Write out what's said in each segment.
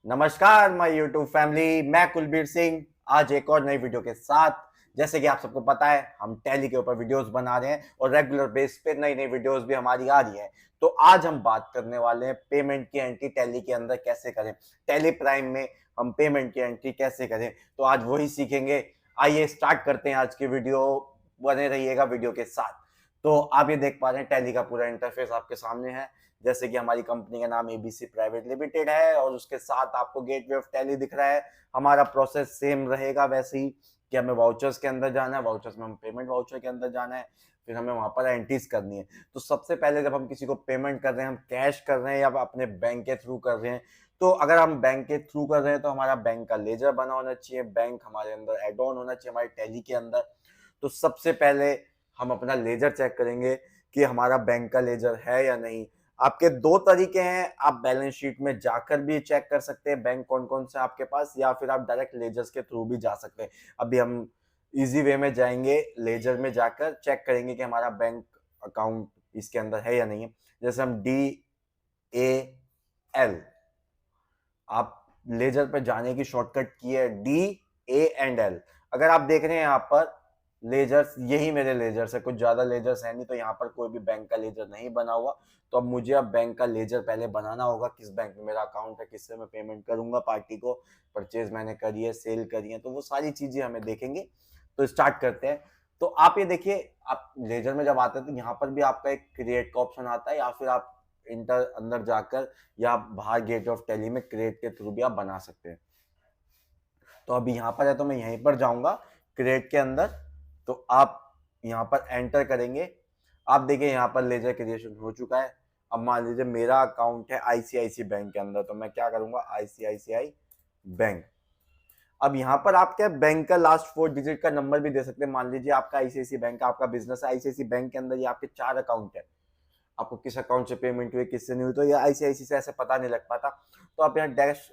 नमस्कार my YouTube family, मैं कुलबीर सिंह आज एक और नई वीडियो के साथ। जैसे कि आप सबको पता है, हम टैली के ऊपर वीडियोस बना रहे हैं और रेगुलर बेस पे नई नई वीडियोस भी हमारी आ रही है। तो आज हम बात करने वाले हैं पेमेंट की एंट्री टैली के अंदर कैसे करें, टैली प्राइम में हम पेमेंट की एंट्री कैसे करें। तो आज वही सीखेंगे। आइए स्टार्ट करते हैं आज की वीडियो, बने रहिएगा वीडियो के साथ। तो आप ये देख पा रहे हैं टैली का पूरा इंटरफेस आपके सामने है। जैसे कि हमारी कंपनी का नाम एबीसी प्राइवेट लिमिटेड है और उसके साथ आपको गेटवे ऑफ टैली दिख रहा है। हमारा प्रोसेस सेम रहेगा वैसे ही कि हमें वाउचर्स के अंदर जाना है, वाउचर्स में हम पेमेंट वाउचर के अंदर जाना है, फिर हमें वहां पर एंट्रीज करनी है। तो सबसे पहले जब हम किसी को पेमेंट कर रहे हैं, हम कैश कर रहे हैं या अपने बैंक के थ्रू कर रहे हैं, तो अगर हम बैंक के थ्रू कर रहे हैं तो हमारा बैंक का लेजर बना होना चाहिए, बैंक हमारे अंदर एड ऑन होना चाहिए हमारे टैली के अंदर। तो सबसे पहले हम अपना लेजर चेक करेंगे कि हमारा बैंक का लेजर है या नहीं। आपके दो तरीके हैं, आप बैलेंस शीट में जाकर भी चेक कर सकते हैं बैंक कौन कौन से आपके पास, या फिर आप डायरेक्ट लेजर्स के थ्रू भी जा सकते हैं। अभी हम इजी वे में जाएंगे, लेजर में जाकर चेक करेंगे कि हमारा बैंक अकाउंट इसके अंदर है या नहीं है। जैसे हम DAL, आप लेजर पे जाने की शॉर्टकट की है DAL। अगर आप देख रहे हैं यहाँ पर लेजर्स, यही मेरे लेजर्स है, कुछ ज्यादा लेजर्स है नहीं, तो यहाँ पर कोई भी बैंक का लेजर नहीं बना हुआ। तो अब मुझे अब बैंक का लेजर पहले बनाना होगा, किस बैंक में मेरा अकाउंट है, किससे मैं पेमेंट करूंगा, पार्टी को परचेज मैंने करी है, सेल करी है, तो वो सारी चीजें हमें देखेंगे। तो स्टार्ट करते हैं। तो आप ये देखिए, आप लेजर में जब आते हैं तो यहाँ पर भी आपका एक क्रिएट का ऑप्शन आता है, या फिर आप इंटर अंदर जाकर या बाहर गेट ऑफ टैली में क्रिएट के थ्रू भी आप बना सकते हैं। तो अभी यहाँ पर है तो मैं यहीं पर जाऊंगा क्रिएट के अंदर। तो आप यहाँ पर एंटर करेंगे, आप देखिए यहाँ पर लेजर क्रिएशन हो चुका है। अब मान लीजिए मेरा अकाउंट है आईसीआईसी बैंक के अंदर, तो मैं क्या करूंगा, आईसीआईसीआई बैंक। अब यहाँ पर आप क्या बैंक का लास्ट 4 डिजिट का नंबर भी दे सकते हैं। मान लीजिए आपका आईसीआईसी बैंक, आपका बिजनेस है आईसीआईसी बैंक के अंदर, ये आपके 4 अकाउंट है, आपको किस अकाउंट से पेमेंट हुई, किससे नहीं हुई, तो ये आईसीआईसी से ऐसे पता नहीं लग पाता। तो आप यहाँ डैश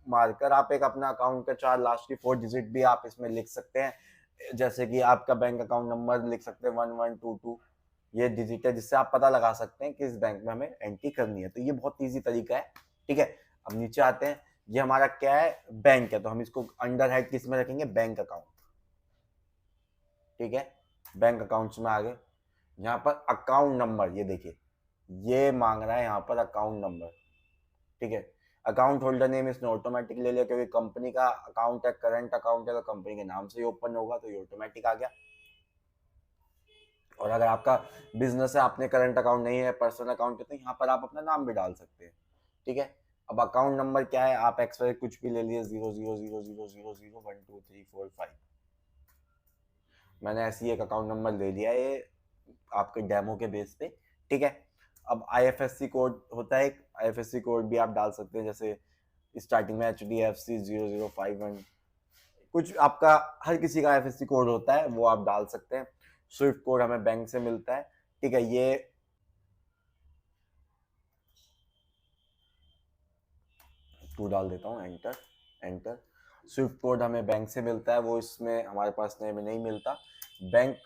मारकर आप एक अपना अकाउंट का 4 लास्ट की 4 डिजिट भी आप इसमें लिख सकते हैं। जैसे कि आपका बैंक अकाउंट नंबर लिख सकते हैं 1122, ये डिजिट है जिससे आप पता लगा सकते हैं किस बैंक में हमें एंट्री करनी है। तो ये बहुत ईजी तरीका है, ठीक है। अब नीचे आते हैं, ये हमारा क्या है, बैंक है, तो हम इसको अंडर हेड किस में रखेंगे, बैंक अकाउंट, ठीक है। बैंक अकाउंट्स में आ गए, यहाँ पर अकाउंट नंबर, ये देखिए ये मांग रहा है यहाँ पर अकाउंट नंबर, ठीक है। अकाउंट होल्डर नेम इसने ऑटोमेटिक ले लिया क्योंकि कंपनी का अकाउंट है, करंट अकाउंट है, तो कंपनी के नाम से ही ओपन होगा, तो ये ऑटोमेटिक आ गया। और अगर आपका बिजनेस है, आपने करंट अकाउंट नहीं है, पर्सनल अकाउंट है, तो यहाँ पर आप अपना नाम भी डाल सकते हैं, ठीक है। अब अकाउंट नंबर क्या है, आप एक्सवाई कुछ भी ले लिए, 000000012345। मैंने ऐसी एक अकाउंट नंबर ले लिया है आपके डेमो के बेस पे, ठीक है। अब आईएफएससी कोड होता है, आईएफएससी कोड भी आप डाल सकते हैं, जैसे स्टार्टिंग में HDFC 0051, कुछ आपका हर किसी का आईएफएससी कोड होता है, वो आप डाल सकते हैं। स्विफ्ट कोड हमें बैंक से मिलता है, ठीक है। ये टू डाल देता हूँ, एंटर एंटर। स्विफ्ट कोड हमें बैंक से मिलता है, वो इसमें हमारे पास नहीं मिलता। बैंक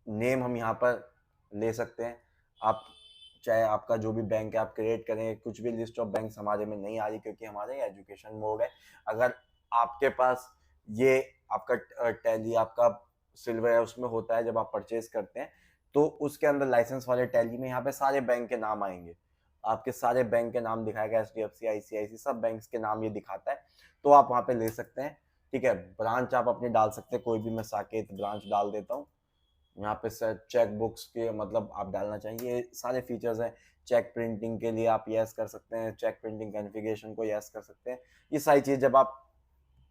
नेम हम यहाँ पर ले सकते हैं, आप चाहे आपका जो भी बैंक है आप क्रिएट करें। कुछ भी लिस्ट ऑफ बैंक्स हमारे में नहीं आ रही क्योंकि हमारे एजुकेशन मोड है। अगर आपके पास ये आपका टैली, आपका सिल्वर है, उसमें होता है जब आप परचेज करते हैं तो उसके अंदर लाइसेंस वाले टैली में यहाँ पे सारे बैंक के नाम आएंगे, आपके सारे बैंक के नाम दिखाएगा, HDFC आईसीआईसी सब बैंक्स के नाम ये दिखाता है, तो आप वहाँ पे ले सकते हैं, ठीक है। ब्रांच आप अपनी डाल सकते हैं, कोई भी, मैं साकेत ब्रांच डाल देता हूँ। यहाँ पे सर चेक बुक्स के मतलब आप डालना चाहिए, सारे फीचर्स हैं। चेक प्रिंटिंग के लिए आप यस कर सकते हैं, चेक प्रिंटिंग कॉन्फ़िगरेशन को यस कर सकते हैं। ये सारी चीज़ जब आप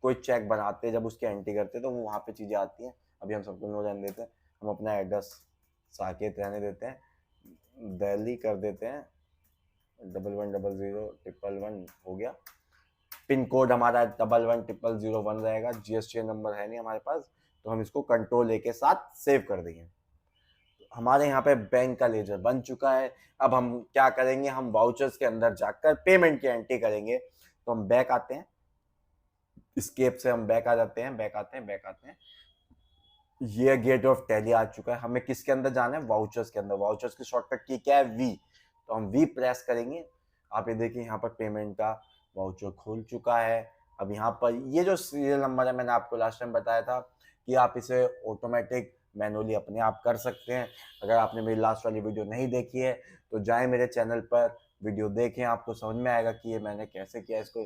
कोई चेक बनाते हैं, जब उसकी एंट्री करते हैं, तो वो वहाँ पे चीज़ें आती हैं। अभी हम सबको नो रहने देते हैं, हम अपना एड्रेस साकेत रहने देते हैं, दिल्ली कर देते हैं, 110001 हो गया। पिन कोड हमारा 110001 रहेगा, GST नंबर है नहीं हमारे पास, तो हम इसको कंट्रोल A के साथ सेव कर देंगे। हमारे यहाँ पे बैंक का लेजर बन चुका है। अब हम क्या करेंगे, हम वाउचर्स के अंदर जाकर पेमेंट की एंट्री करेंगे। तो हम बैक आते हैं, स्केप से हम बैक आ जाते हैं, बैक आते हैं। ये गेट ऑफ टैली आ चुका है। हमें किसके अंदर जाना है, वाउचर्स के अंदर। वाउचर्स की शॉर्टकट की क्या है, V। तो हम V प्रेस करेंगे, आप ये देखिए यहाँ पर पेमेंट का वाउचर खुल चुका है। अब यहाँ पर ये जो सीरियल नंबर है मैंने आपको लास्ट टाइम बताया था कि आप इसे ऑटोमेटिक मैनुअली अपने आप कर सकते हैं। अगर आपने मेरी लास्ट वाली वीडियो नहीं देखी है तो जाएं मेरे चैनल पर, वीडियो देखें, आपको समझ में आएगा कि ये मैंने कैसे किया, इसको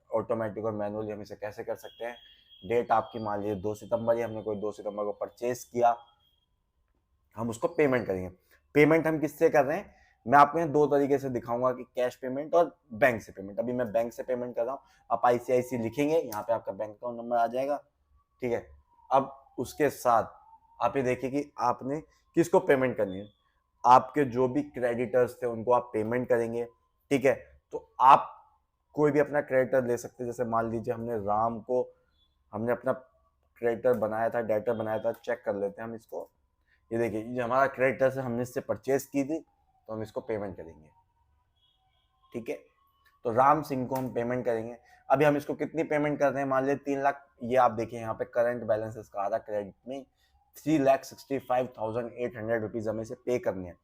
ऑटोमेटिक और मैनुअली हम इसे कैसे कर सकते हैं। डेट आपकी मान लीजिए 2 सितंबर ही, हमने कोई 2 सितंबर को परचेज किया, हम उसको पेमेंट करेंगे। पेमेंट हम किससे कर रहे हैं, मैं आपको यहाँ दो तरीके से दिखाऊंगा कि कैश पेमेंट और बैंक से पेमेंट। अभी मैं बैंक से पेमेंट कर रहा हूँ, आप आईसीआईसी लिखेंगे, यहाँ पे आपका बैंक अकाउंट नंबर आ जाएगा, ठीक है। अब उसके साथ आप ये देखिए कि आपने किसको पेमेंट करनी है, आपके जो भी क्रेडिटर्स थे उनको आप पेमेंट करेंगे, ठीक है। तो आप कोई भी अपना क्रेडिटर ले सकते हैं, जैसे मान लीजिए हमने राम को, हमने अपना क्रेडिटर बनाया था, डेटर बनाया था, चेक कर लेते हैं हम इसको। ये देखिए, ये हमारा क्रेडिटर से हमने इससे परचेज की थी, तो हम इसको पेमेंट करेंगे, ठीक है। तो राम सिंह को हम पेमेंट करेंगे। अभी हम इसको कितनी पेमेंट कर रहे हैं, मान लीजिए 3 लाख, ये आप देखिए यहाँ पे करंट बैलेंस इसका आ रहा क्रेडिट में 3,65,800 रुपीज हमें इसे पे करने हैं।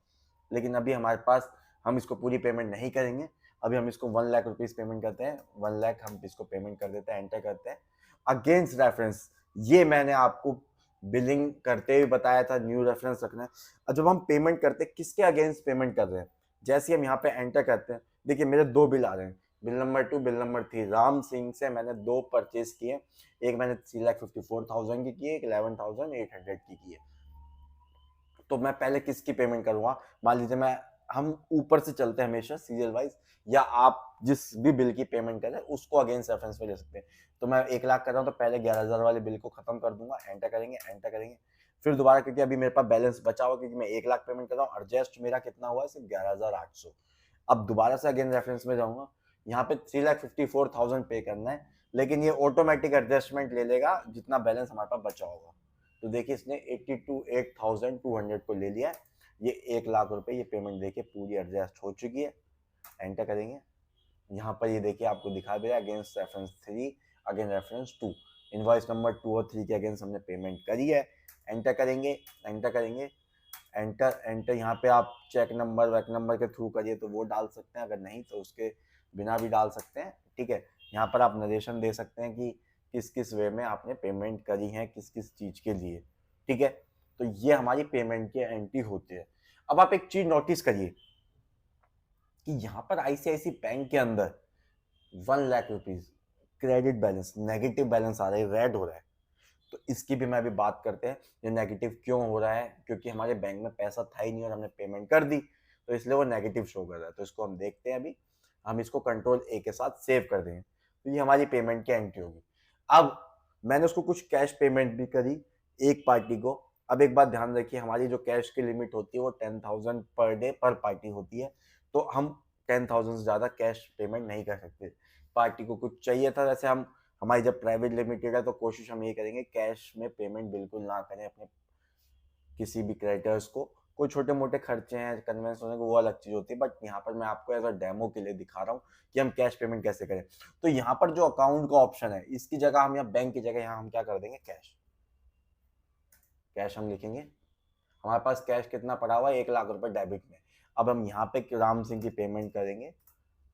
लेकिन अभी हमारे पास, हम इसको पूरी पेमेंट नहीं करेंगे, अभी हम इसको 1 लाख रुपीज पेमेंट करते हैं। 1 लाख हम इसको पेमेंट कर देते हैं, एंटर करते हैं। अगेंस्ट रेफरेंस, ये मैंने आपको बिलिंग करते हुए बताया था, न्यू रेफरेंस रखना है। और जब हम पेमेंट करते हैं, किसके अगेंस्ट पेमेंट कर रहे हैं, जैसे हम यहाँ पे एंटर करते हैं, देखिए मेरे 2 बिल आ रहे हैं, bill number 2, bill number 3। Ram Singh से मैंने 2 परचेज किए, एक मैंने 3,54,000 की की है, एक 11,800 की है। तो मैं पहले किसकी पेमेंट करूंगा, मान लीजिए मैं, हम ऊपर से चलते हैं हमेशा सीरियल वाइज, या आप जिस भी बिल की पेमेंट करें उसको अगेंस्ट रेफरेंस पे ले सकते हैं। तो मैं 1 लाख कर रहा हूँ, तो पहले 11,000 वाले बिल को खत्म कर दूंगा, एंटर करेंगे, एंटर करेंगे। फिर दोबारा, क्योंकि अभी मेरे पास बैलेंस बचा हुआ, क्योंकि मैं 1 लाख पेमेंट कर रहा हूँ, एडजस्ट मेरा कितना हुआ है, सिर्फ 11,800। अब दोबारा से अगेन रेफरेंस में जाऊंगा, यहाँ पे 3,54,000 पे करना है, लेकिन ये ऑटोमेटिक एडजस्टमेंट ले लेगा जितना बैलेंस हमारे पास बचा होगा। तो देखिए इसने 82,8,200 को ले लिया है, ये 1 लाख रुपए, ये पेमेंट देखिए पूरी एडजस्ट हो चुकी है। एंटर करेंगे, यहाँ पर ये देखिए आपको दिखा दे रहा है against reference 3, against reference 2, invoice number 2 और 3 के अगेंस्ट हमने पेमेंट करी है। एंटर करेंगे, एंटर करेंगे, एंटर एंटर। यहाँ पे आप चेक नंबर वैक नंबर के थ्रू करिए तो वो डाल सकते हैं, अगर नहीं तो उसके बिना भी डाल सकते हैं, ठीक है। यहाँ पर आप नरेशन दे सकते हैं कि किस किस वे में आपने पेमेंट करी है, किस किस चीज के लिए, ठीक है। तो ये हमारी पेमेंट की एंट्री होती है। अब आप एक चीज नोटिस करिए कि यहाँ पर आईसीआईसी बैंक के अंदर 1 lakh rupees credit balance, negative balance आ रहा है, रेड हो रहा है। तो इसकी भी मैं अभी बात करते हैं, ये नेगेटिव क्यों हो रहा है, क्योंकि हमारे बैंक में पैसा था ही नहीं और हमने पेमेंट कर दी, तो इसलिए वो नेगेटिव शो कर रहा है। तो इसको हम देखते हैं, अभी हम इसको कंट्रोल ए के साथ सेव कर देंगे, तो ये हमारी पेमेंट की एंट्री होगी। अब मैंने उसको कुछ कैश पेमेंट भी करी एक पार्टी को। अब एक बात ध्यान रखिए, हमारी जो कैश की लिमिट होती है वो 10,000 पर डे पर पार्टी होती है, तो हम 10,000 से ज़्यादा कैश पेमेंट नहीं कर सकते। पार्टी को कुछ चाहिए था, वैसे हम, हमारी जब प्राइवेट लिमिटेड है तो कोशिश हम ये करेंगे कैश में पेमेंट बिल्कुल ना करें अपने किसी भी क्रेडिटर्स को। कोई छोटे मोटे खर्चे हैं कन्वेंस होने को, वो अलग चीज होती है, बट यहाँ पर मैं आपको एज अ डेमो के लिए दिखा रहा हूँ कि हम कैश पेमेंट कैसे करें। तो यहाँ पर जो अकाउंट का ऑप्शन है, इसकी जगह हम, यहाँ बैंक की जगह यहाँ हम क्या कर देंगे, कैश, कैश हम लिखेंगे। हमारे पास कैश कितना पड़ा हुआ है, 1 लाख रुपए डेबिट में। अब हम यहाँ पे राम सिंह की पेमेंट करेंगे,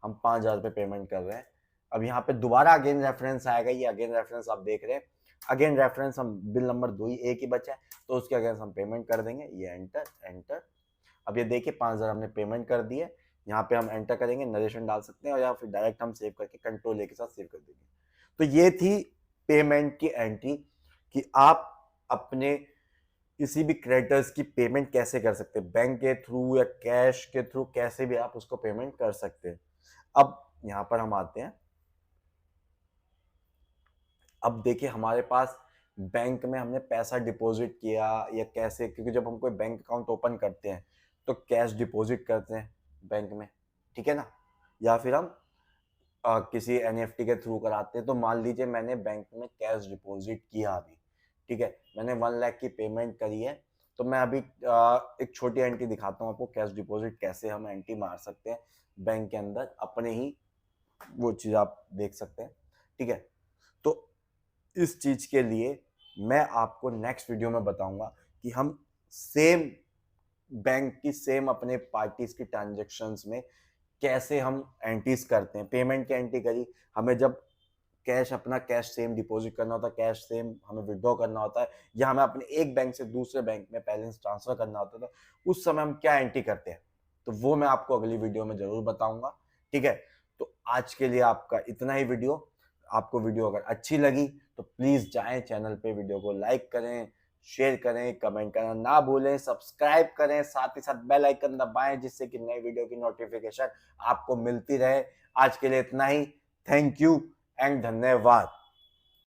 हम 5,000 रुपये पेमेंट कर रहे हैं। अब यहाँ पे दोबारा अगेन रेफरेंस आएगा, ये अगेन रेफरेंस आप देख रहे हैं, अगेन रेफरेंस, हम बिल नंबर 2 ही एक ही बचा है, तो उसके अगेंस्ट हम पेमेंट कर देंगे, ये एंटर एंटर। अब ये देखिए 5,000 हमने पेमेंट कर दिए, यहाँ पे हम एंटर करेंगे, नरेशन डाल सकते हैं, और या फिर डायरेक्ट हम सेव करके कंट्रोल ए के साथ सेव कर देंगे। तो ये थी पेमेंट की एंट्री, कि आप अपने किसी भी क्रेडिटर्स की पेमेंट कैसे कर सकते हैं, बैंक के थ्रू या कैश के थ्रू, कैसे भी आप उसको पेमेंट कर सकते हैं। अब यहाँ पर हम आते हैं, अब देखिए हमारे पास बैंक में हमने पैसा डिपॉजिट किया या कैसे, क्योंकि जब हम कोई बैंक अकाउंट ओपन करते हैं तो कैश डिपॉजिट करते हैं बैंक में, ठीक है ना, या फिर हम किसी एनईएफटी के थ्रू कराते हैं। तो मान लीजिए मैंने बैंक में कैश डिपॉजिट किया अभी, ठीक है, मैंने 1 लाख की पेमेंट करी है, तो मैं अभी एक छोटी एंट्री दिखाता हूँ आपको, कैश डिपॉजिट कैसे हम एंट्री मार सकते हैं बैंक के अंदर अपने ही, वो चीज़ आप देख सकते हैं, ठीक है। तो इस चीज के लिए मैं आपको नेक्स्ट वीडियो में बताऊंगा कि हम सेम बैंक की सेम अपने पार्टीज की ट्रांजेक्शन्स में कैसे हम एंट्रीज करते हैं, पेमेंट की एंट्री करी, हमें जब अपना कैश सेम डिपॉजिट करना होता है, कैश सेम हमें विड्रॉ करना होता है, या हमें अपने एक बैंक से दूसरे बैंक में बैलेंस ट्रांसफर करना होता था, उस समय हम क्या एंट्री करते हैं, तो वो मैं आपको अगली वीडियो में जरूर बताऊंगा। ठीक है, तो आज के लिए आपका इतना ही वीडियो। आपको वीडियो अगर अच्छी लगी तो प्लीज जाएं चैनल पे, वीडियो को लाइक करें, शेयर करें, कमेंट करना ना भूलें, सब्सक्राइब करें, साथ ही साथ बेल आइकन दबाएं जिससे कि नई वीडियो की नोटिफिकेशन आपको मिलती रहे। आज के लिए इतना ही। थैंक यू एंड धन्यवाद।